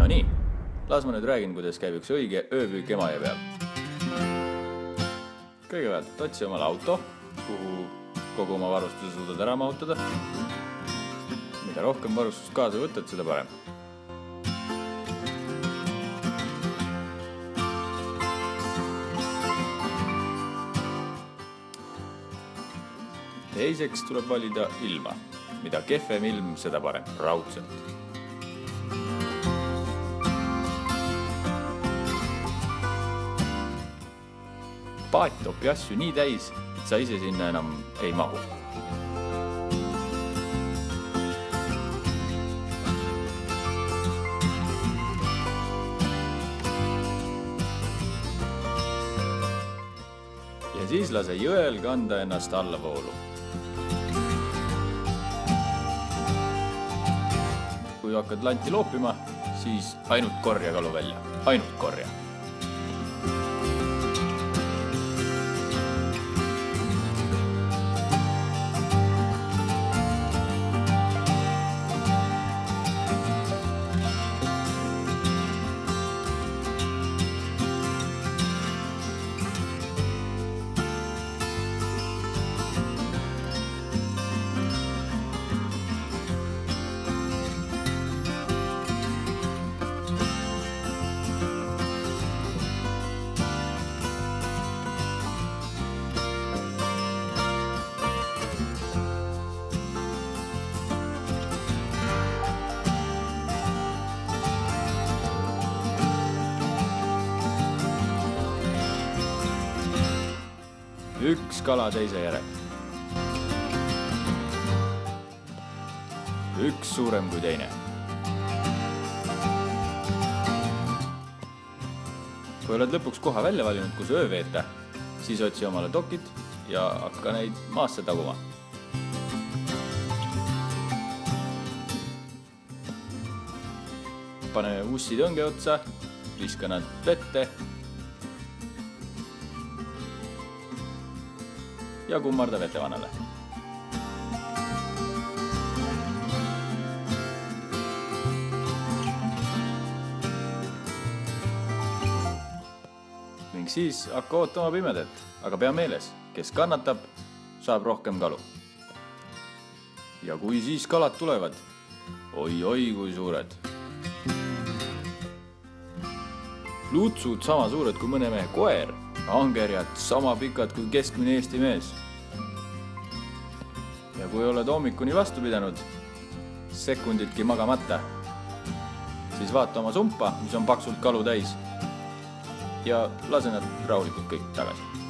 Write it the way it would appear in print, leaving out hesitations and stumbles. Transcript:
No nii, las ma nüüd räägin, kuidas käib üks õige ööpüük Emajõe peal. Kõigepealt otsi omale auto, kuhu kogu oma varustuse suudad ära mahutada. Mida rohkem varustust kaasa võtad, seda parem. Teiseks tuleb valida ilma. Mida kehvem ilm, seda parem, raudselt. Paat topi asju nii täis, et sa ise sinna enam ei mahu. Ja siis lase jõel kanda ennast allavoolu. Kui hakkad lanti loopima, siis ainult korja kalu välja. Ainult korja. Üks kala teise järel. Üks suurem kui teine. Kui oled lõpuks koha välja valinud, kus öö veeta, siis otsi omale dokid ja hakka neid maasse taguma. Pane ussi tõnge otsa, viska nad vette ja kummarda vetevanale. Ning siis hakka ootama pimedat, aga pea meeles, kes kannatab, saab rohkem kalu. Ja kui siis kalad tulevad, oi kui suured. Lutsud sama suured kui mõne mehe koer, angerjad sama pikad kui keskmine Eesti mees. Ja kui oled hommikuni vastu pidanud, sekunditki magamata, siis vaata oma sumpa, mis on paksult kalu täis ja lase nad rahulikult kõik tagasi.